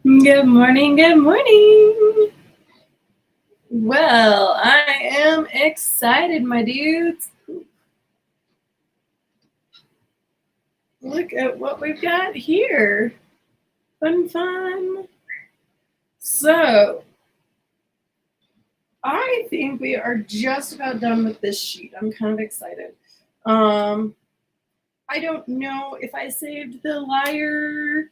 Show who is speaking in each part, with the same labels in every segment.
Speaker 1: Good morning, good morning. Well, I am excited, my dudes. Look at what we've got here. Fun. So, I think we are just about done with this sheet. I'm kind of excited. I don't know if I saved the liar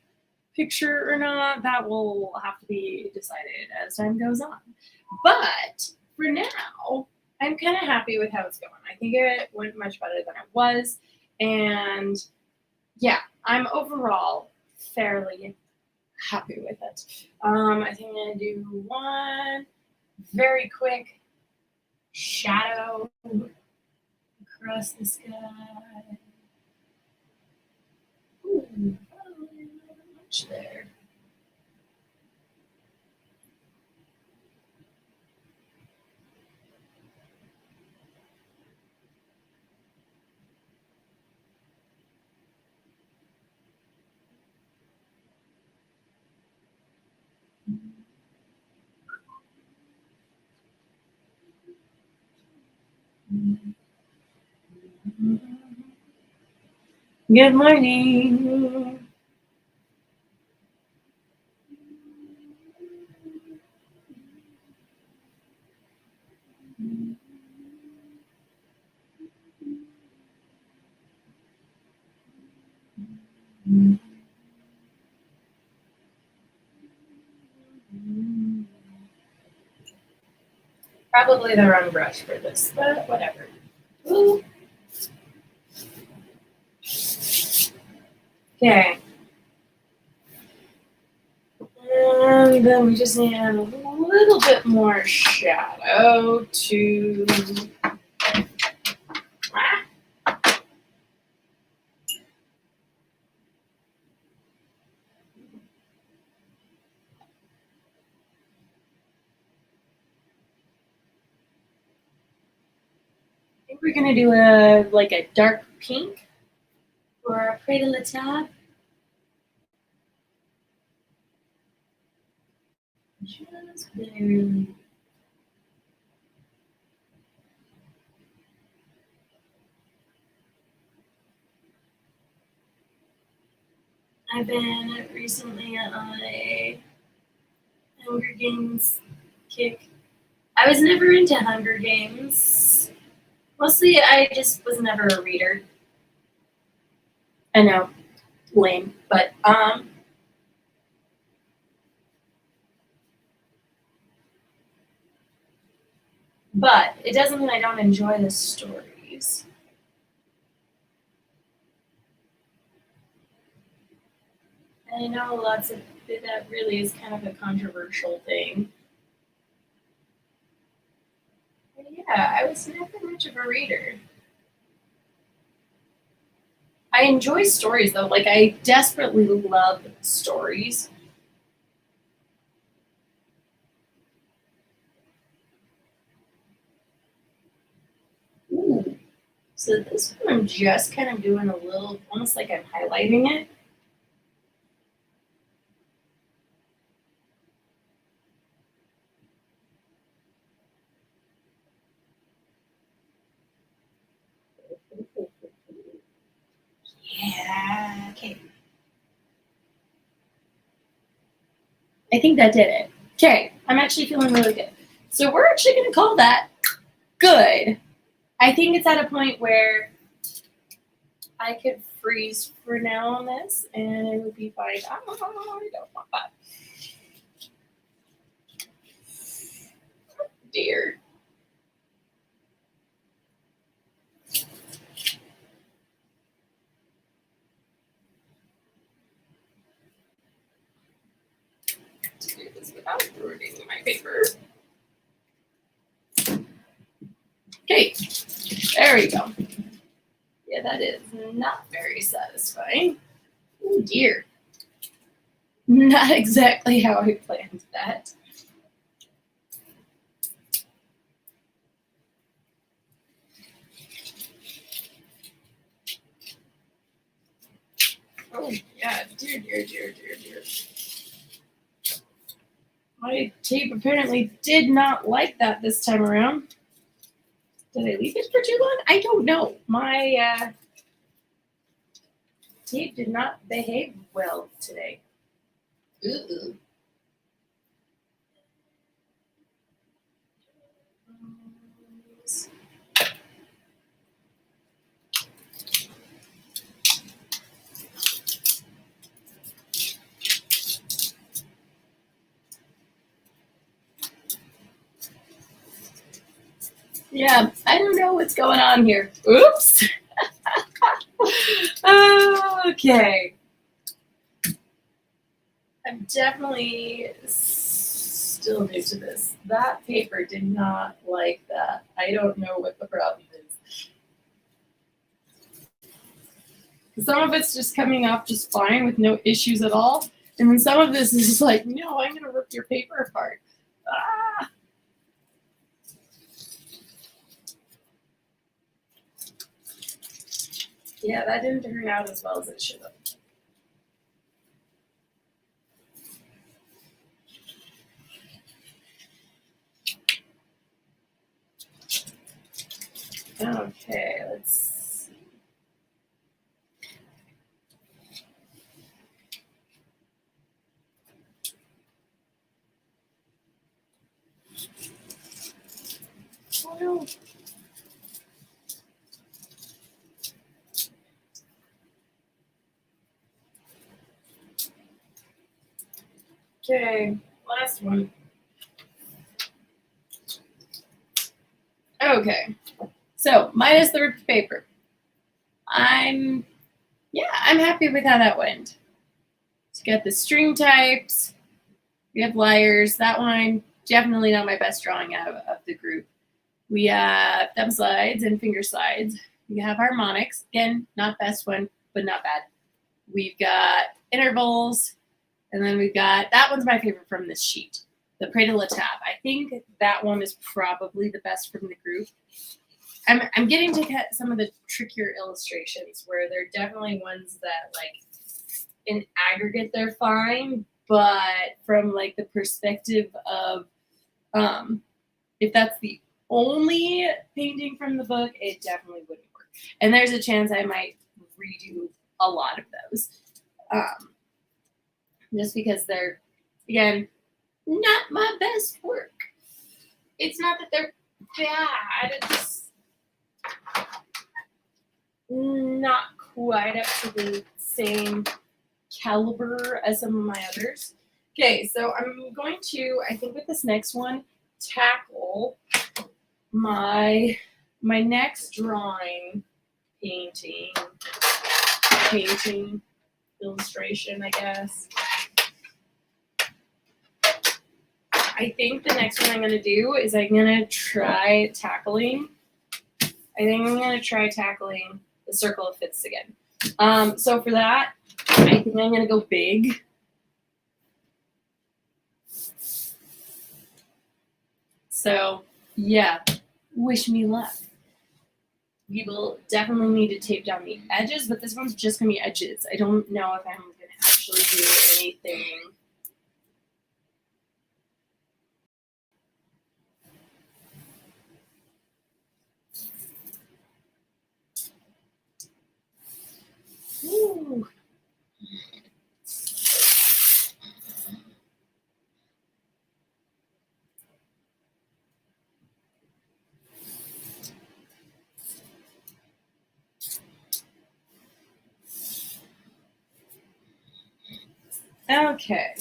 Speaker 1: picture or not. That will have to be decided as time goes on. But for now, I'm kind of happy with how it's going. I think it went much better than it was. And yeah, I'm overall fairly happy with it. I think I'm going to do one very quick shadow across the sky. Ooh, probably not much there. Good morning. Probably the wrong brush for this, but whatever. Ooh. Okay. And then we just need a little bit more shadow to. I think we're gonna do a dark pink for our près de la table. Just barely. I've been recently on a Hunger Games kick. I was never into Hunger Games. Mostly, I just was never a reader. I know, lame, but But it doesn't mean I don't enjoy the stories. And I know lots of that really is kind of a controversial thing. But yeah, I was never much of a reader. I enjoy stories though. Like I desperately love stories. Ooh. So this one I'm just kind of doing a little, almost like I'm highlighting it. Yeah, okay. I think that did it. Okay, I'm actually feeling really good. So we're actually going to call that good. I think it's at a point where I could freeze for now on this and it would be fine. I don't want that. Dear. To do this without ruining my paper. Okay, there we go. Yeah, that is not very satisfying. Oh dear. Not exactly how I planned that. Oh yeah, dear. My tape apparently did not like that this time around. Did I leave it for too long? I don't know. My tape did not behave well today. Ooh. Yeah, I don't know what's going on here. Oops. Okay. I'm definitely still new to this. That paper did not like that. I don't know what the problem is. Some of it's just coming off just fine with no issues at all. And then some of this is just like, no, I'm going to rip your paper apart. Ah. Yeah, that didn't turn out as well as it should have. Okay, let's see. Oh, no. Okay, last one. Okay, so minus the ripped paper. I'm happy with how that went. So we got the string types. We have liars. That one definitely not my best drawing out of the group. We have thumb slides and finger slides. We have harmonics. Again, not best one, but not bad. We've got intervals, and then we've got, that one's my favorite from this sheet, the Près de la Table. I think that one is probably the best from the group. I'm getting to get some of the trickier illustrations where they're definitely ones that, like, in aggregate they're fine, but from like the perspective of if that's the only painting from the book, it definitely wouldn't work. And there's a chance I might redo a lot of those. Just because they're, again, not my best work. It's not that they're bad, it's not quite up to the same caliber as some of my others. Okay, so I'm going to, I think with this next one, tackle my next drawing, painting, illustration, I guess. I think the next one I'm going to do is I'm going to try tackling the circle of fifths again. So for that, I think I'm going to go big. So yeah, wish me luck. We will definitely need to tape down the edges, but this one's just going to be edges. I don't know if I'm going to actually do anything. Ooh. Okay.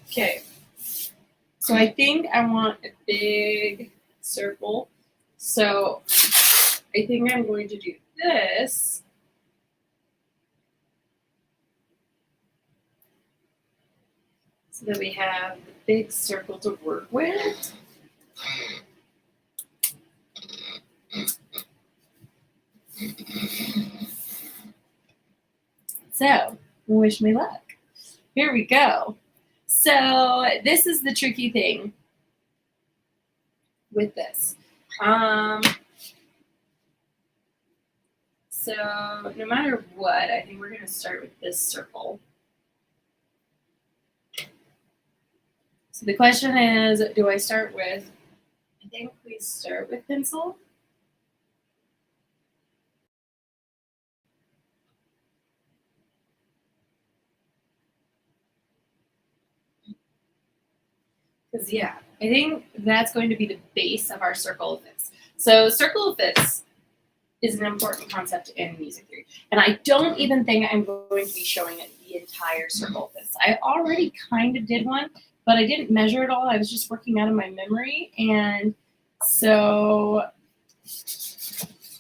Speaker 1: Okay. So I think I want a big circle. So I think I'm going to do this. So that we have the big circle to work with. So wish me luck. Here we go. So this is the tricky thing with this. So no matter what, I think we're going to start with this circle. So the question is, do I start with, I think we start with pencil. Because yeah, I think that's going to be the base of our circle of fifths. So circle of fifths is an important concept in music theory. And I don't even think I'm going to be showing it the entire circle of fifths. I already kind of did one, but I didn't measure it all. I was just working out of my memory. And so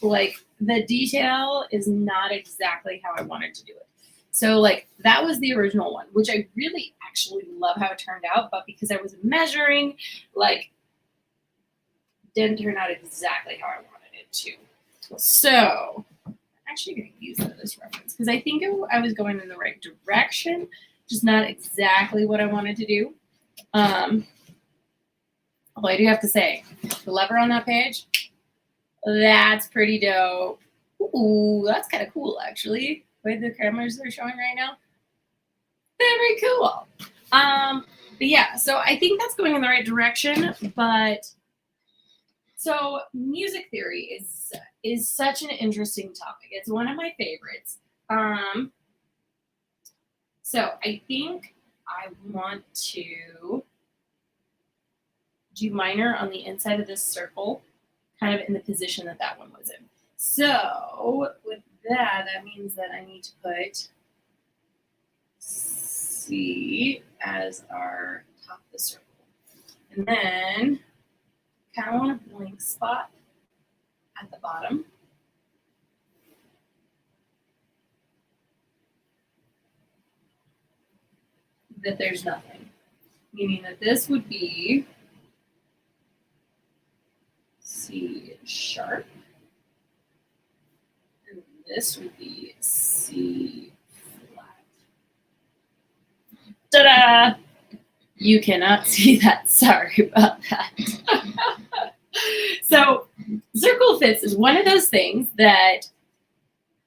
Speaker 1: like the detail is not exactly how I wanted to do it. So like that was the original one, which I really actually love how it turned out, but because I was measuring, like didn't turn out exactly how I wanted it to. So I'm actually going to use that as reference because I think I was going in the right direction, just not exactly what I wanted to do. Although I do have to say, the lever on that page, that's pretty dope. Ooh, that's kind of cool, actually. The way the cameras are showing right now. Very cool. But yeah, so I think that's going in the right direction. But so music theory is such an interesting topic. It's one of my favorites. So I think I want to do minor on the inside of this circle, kind of in the position that that one was in. So with that, that means that I need to put C as our top of the circle. And then kind of want a blank spot at the bottom. That there's nothing. Meaning that this would be C sharp. And this would be C flat. Ta-da! You cannot see that. Sorry about that. So circle fifths is one of those things that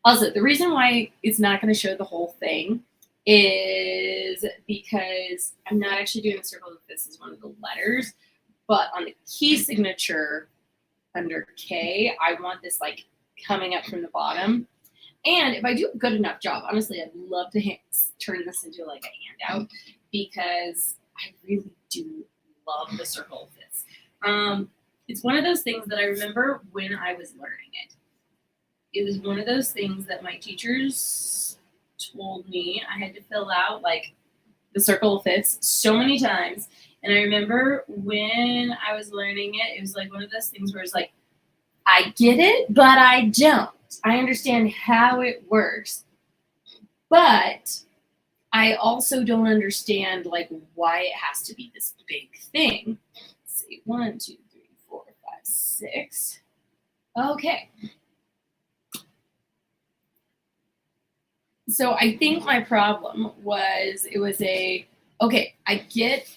Speaker 1: also the reason why it's not going to show the whole thing is because I'm not actually doing the circle of fifths as one of the letters, but on the key signature under K, I want this like coming up from the bottom. And if I do a good enough job, honestly, I'd love to turn this into like a handout because I really do love the circle of fifths. It's one of those things that I remember when I was learning it. It was one of those things that my teachers told me I had to fill out like the circle of fifths so many times. And I remember when I was learning it, it was like one of those things where it's like, I get it, but I don't. I understand how it works, but I also don't understand like why it has to be this big thing. Let's see, 1, 2, 3, 4, 5, 6. Okay. So I think my problem was it was okay, I get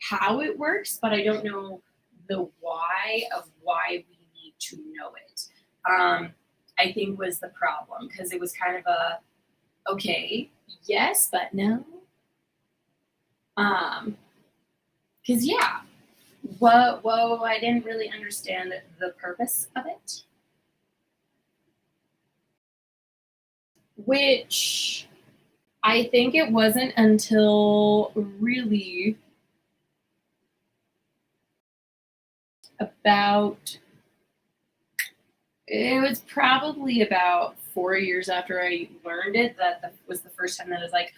Speaker 1: how it works, but I don't know the why of why we need to know it. I think was the problem because it was kind of a okay, yes, but no. Because yeah, whoa, I didn't really understand the purpose of it. Which I think it wasn't until really about, it was probably about 4 years after I learned it that was the first time that I was like,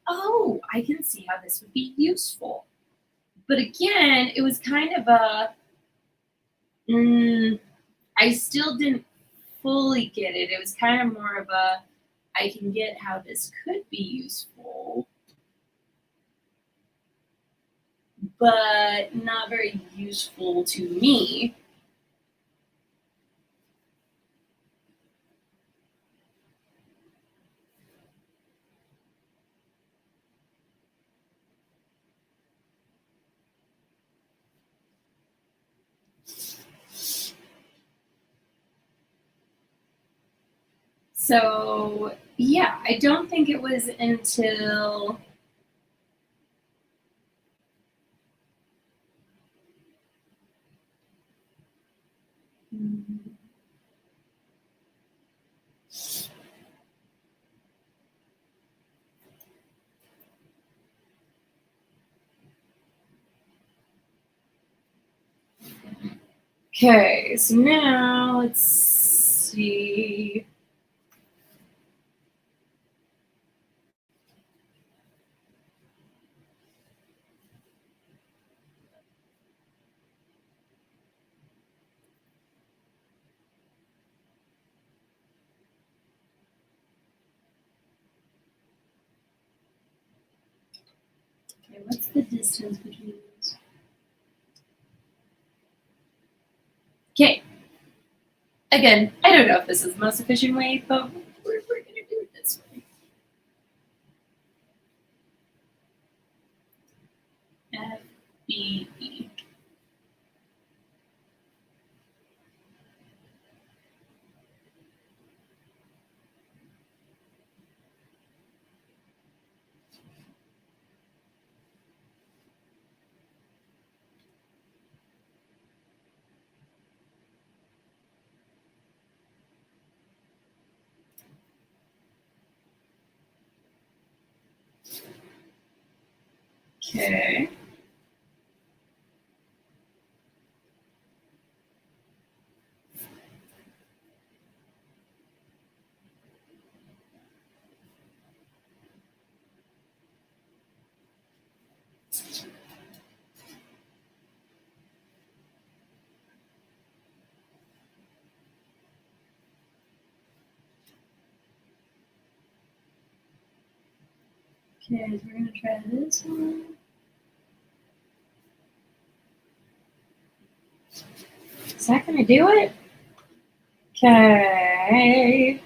Speaker 1: oh, I can see how this would be useful. But again, it was kind of a, I still didn't fully get it. It was kind of more of a, I can get how this could be useful, but not very useful to me. So yeah, I don't think it was until okay, so now let's see. Okay, what's the distance between these? Okay. Again, I don't know if this is the most efficient way, but we're going to do it this way. FBE. Okay. Okay, so we're going to try this one. Is that going to do it? Okay.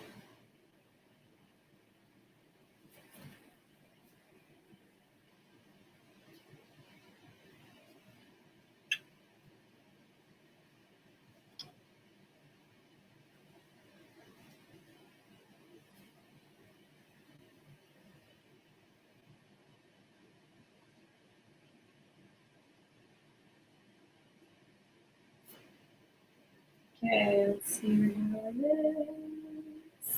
Speaker 1: Okay, let's see where it is.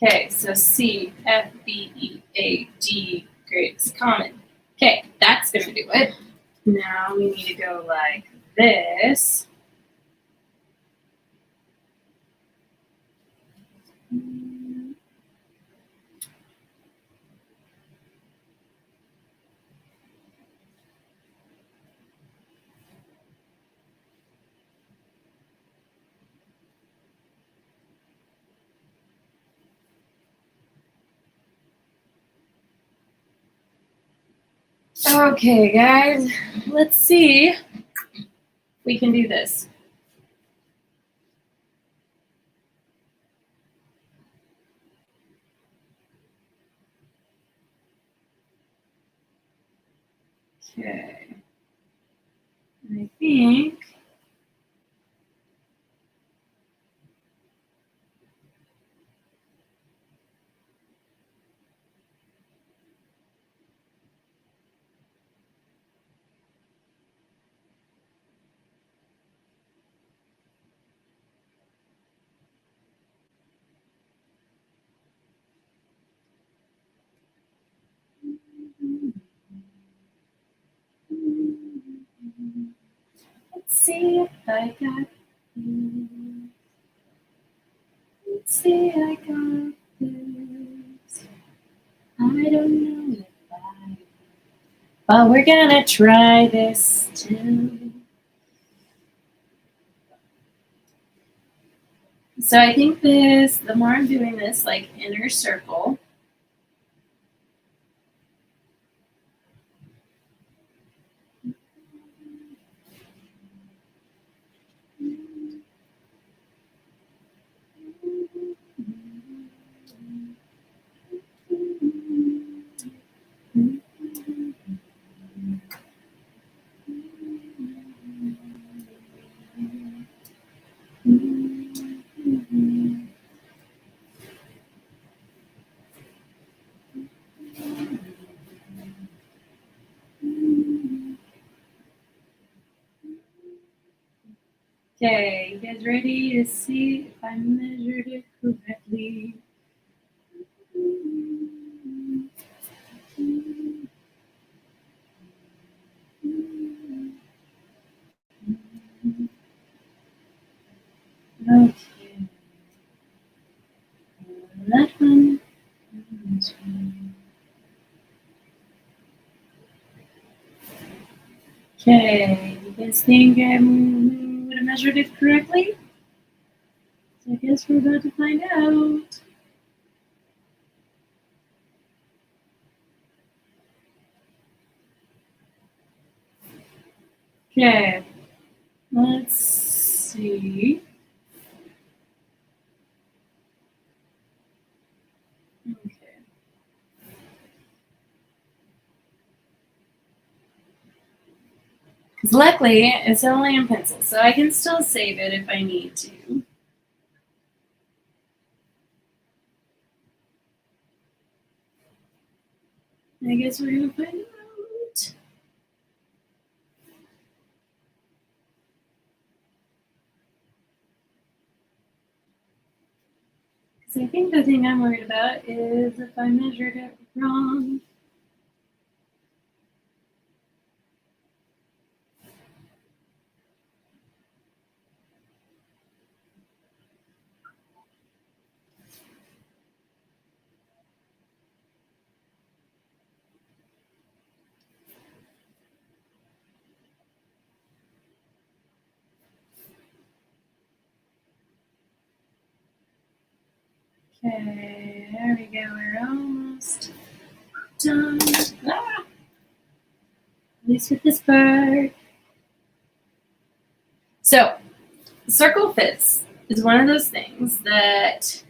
Speaker 1: Okay, so C, F, B, E, A, D, great, it's common. Okay, that's gonna do it. Now we need to go like this. Okay, guys, let's see if we can do this. Okay, I think let's see if I got this. Let's see, I got this. I don't know if I, but we're gonna try this too. So I think this, the more I'm doing this, like inner circle, Okay, you guys ready to see if I measured it correctly? Okay. That one. This one. Okay, you guys think I would have measured it correctly? So I guess we're about to find out. Okay, let's see. Okay. Because luckily, it's only in pencil, so I can still save it if I need to. I guess we're gonna find out. Because I think the thing I'm worried about is if I measured it wrong. Okay, there we go. We're almost done. Ah! At least with this part. So, circle fits is one of those things that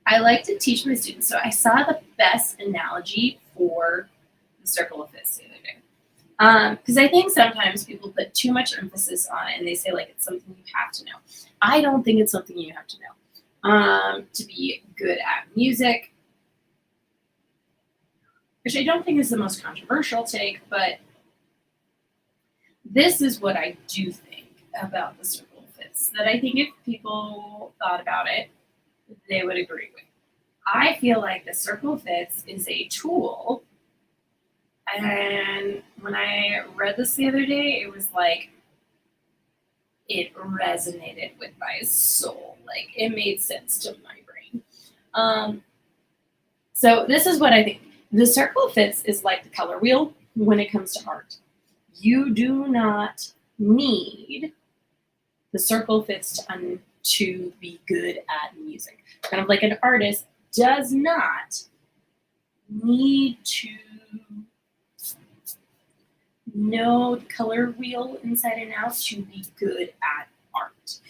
Speaker 1: I like to teach my students. So, I saw the best analogy for the circle of fits the other day. Because I think sometimes people put too much emphasis on it and they say, like, it's something you have to know. I don't think it's something you have to know. To be good at music, which I don't think is the most controversial take, but this is what I do think about the circle of fifths, that I think if people thought about it, they would agree with. I feel like the circle of fifths is a tool, and when I read this the other day, it was like it resonated with my soul. Like it made sense to my brain. So this is what I think. The circle of fifths is like the color wheel when it comes to art. You do not need the circle fits to be good at music. Kind of like an artist does not need to know the color wheel inside and out to be good at art.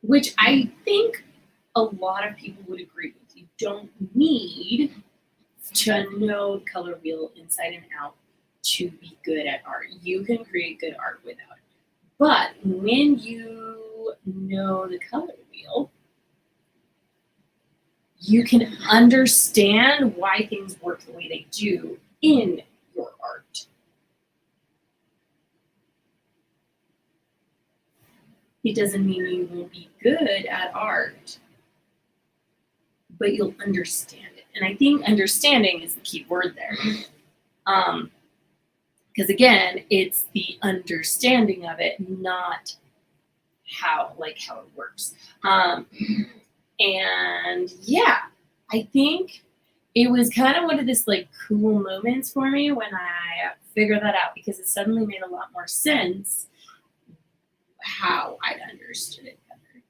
Speaker 1: Which I think a lot of people would agree with. You don't need to know the color wheel inside and out to be good at art. You can create good art without it. But when you know the color wheel, you can understand why things work the way they do in your art. It doesn't mean you won't be good at art, but you'll understand it. And I think understanding is the key word there. Because again, it's the understanding of it, not how it works. And yeah, I think it was kind of one of this like cool moments for me when I figured that out, because it suddenly made a lot more sense how I'd understood it better.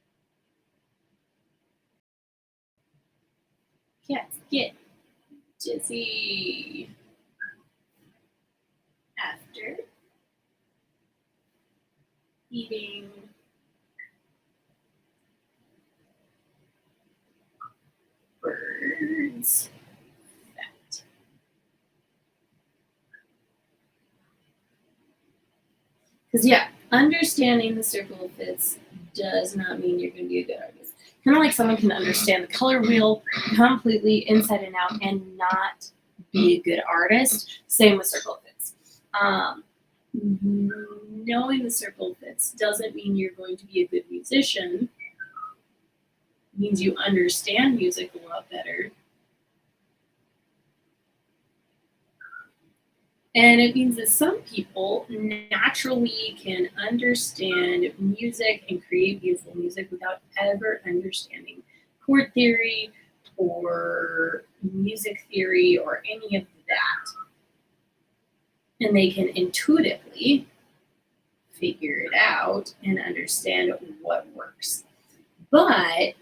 Speaker 1: Cats get dizzy after eating birds fat. Because yeah, understanding the circle of fits does not mean you're going to be a good artist. Kind of like someone can understand the color wheel completely inside and out and not be a good artist. Same with circle of fits. knowing the circle of fifths doesn't mean you're going to be a good musician. It means you understand music a lot better. And it means that some people naturally can understand music and create beautiful music without ever understanding chord theory or music theory or any of that. And they can intuitively figure it out and understand what works. But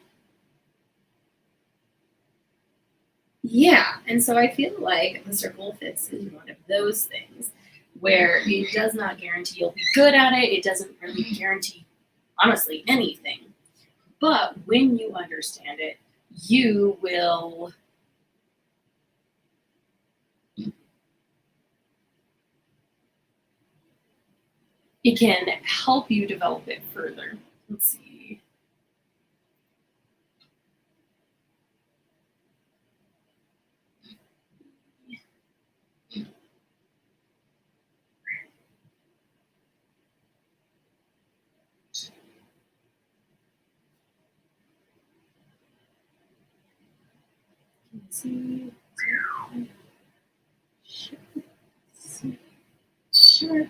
Speaker 1: yeah, and so I feel like the circle of fifths is one of those things where it does not guarantee you'll be good at it. It doesn't really guarantee, honestly, anything. But when you understand it, you will it can help you develop it further. Let's see. Let's see. Sharp.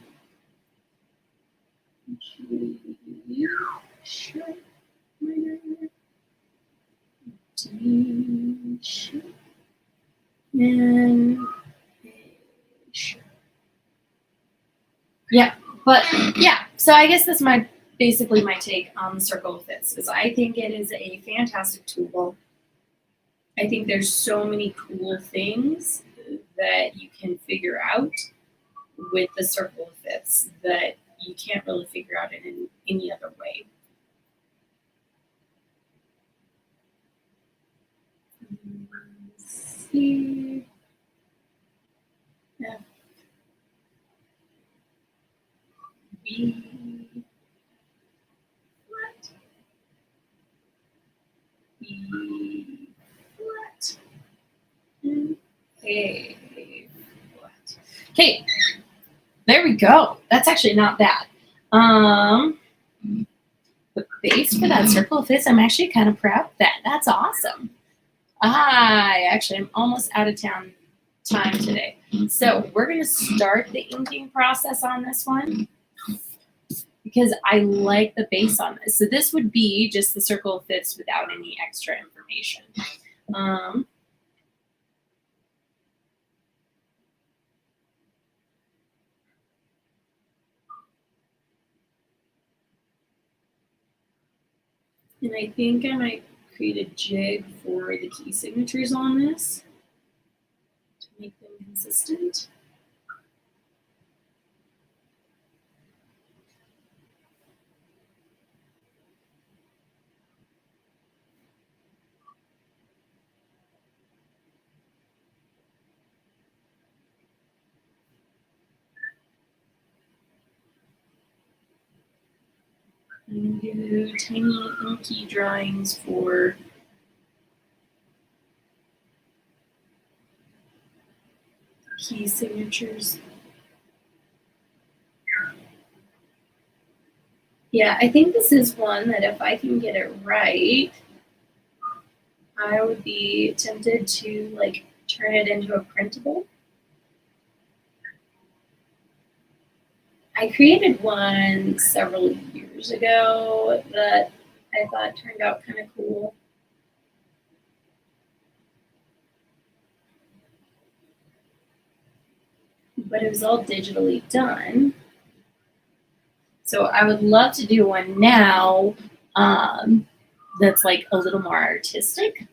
Speaker 1: Sharp. Minor. D. Sharp. And sharp. Yeah, but yeah. So I guess that's basically my take on the circle of fifths. Is I think it is a fantastic tool. I think there's so many cool things that you can figure out with the circle of fifths that you can't really figure out in any other way. C, F, B, flat, E, flat, and A, flat. Okay, there we go. That's actually not bad. The bass for that circle of fifths, I'm actually kind of proud of that. That's awesome. I actually am almost out of time today. So we're going to start the inking process on this one because I like the bass on this. So this would be just the circle of fifths without any extra information. And I think I might create a jig for the key signatures on this to make them consistent. And do tiny inky drawings for key signatures. Yeah, I think this is one that if I can get it right, I would be tempted to like turn it into a printable. I created one several years ago that I thought turned out kind of cool. But it was all digitally done. So I would love to do one now that's like a little more artistic.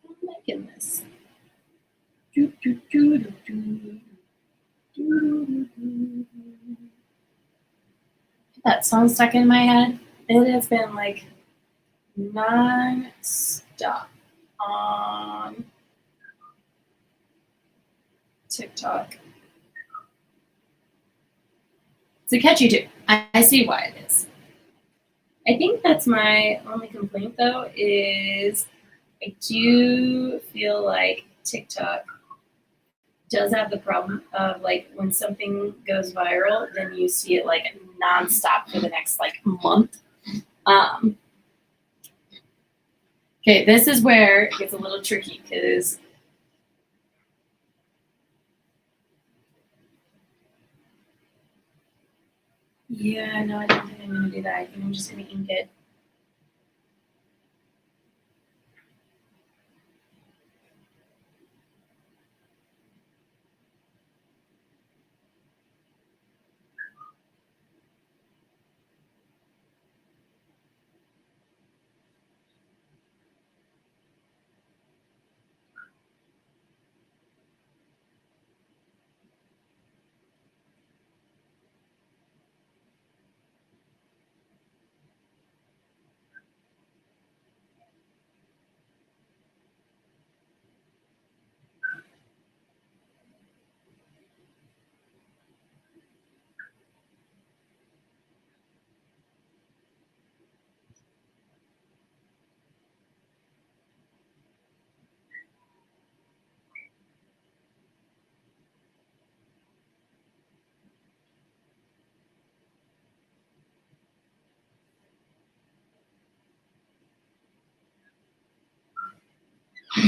Speaker 1: I'm liking this. that song stuck in my head. It has been like non-stop on TikTok. It's a catchy tune. I see why it is. I think that's my only complaint though, is I do feel like TikTok does have the problem of like when something goes viral, then you see it like nonstop for the next like month. Okay, this is where it gets a little tricky because yeah, no, I don't think I'm gonna do that. I think I'm just gonna ink it.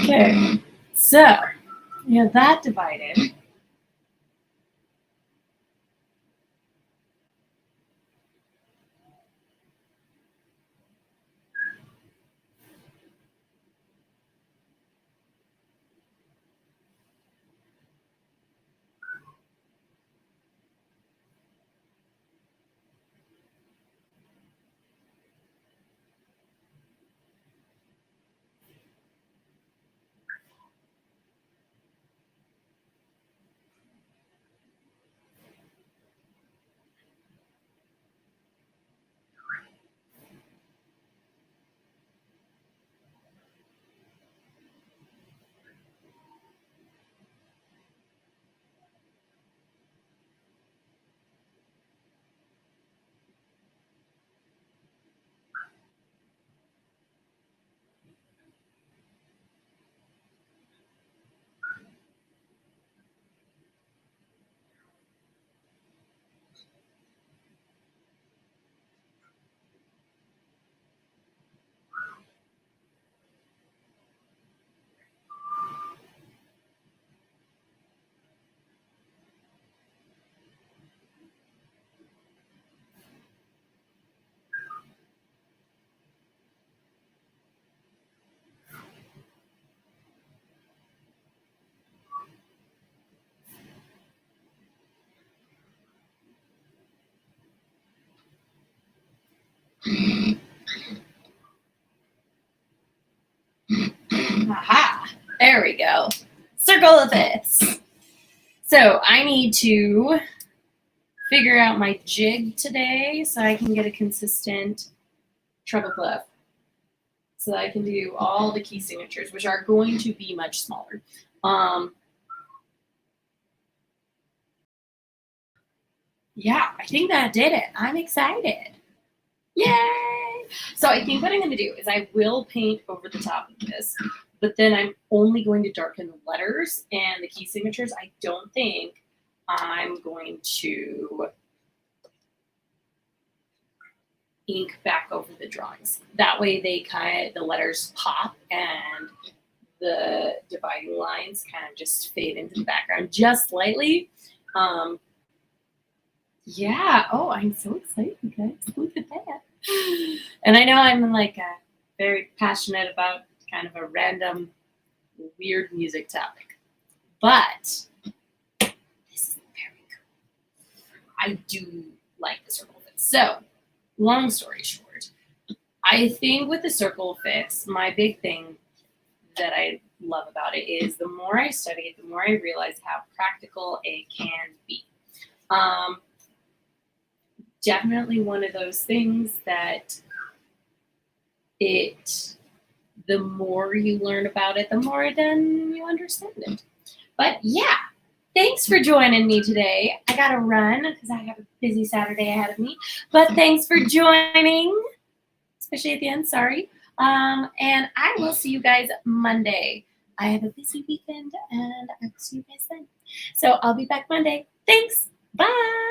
Speaker 1: Okay, so you know that divided. Aha! There we go. Circle of fifths. So I need to figure out my jig today so I can get a consistent treble clef. So that I can do all the key signatures, which are going to be much smaller. Yeah, I think that did it. I'm excited. Yay! So I think what I'm going to do is I will paint over the top of this, but then I'm only going to darken the letters and the key signatures. I don't think I'm going to ink back over the drawings. That way they the letters pop and the dividing lines kind of just fade into the background just slightly. Yeah. Oh, I'm so excited, guys. Look at that. And I know I'm like very passionate about kind of a random weird music topic, but this is very cool. I do like the circle fits. So, long story short, I think with the circle fits, my big thing that I love about it is the more I study it, the more I realize how practical it can be. definitely one of those things that the more you learn about it, the more then you understand it. But yeah, thanks for joining me today. I gotta run because I have a busy Saturday ahead of me. But thanks for joining, especially at the end. Sorry. And I will see you guys Monday. I have a busy weekend, and I'll see you guys then. So I'll be back Monday. Thanks. Bye.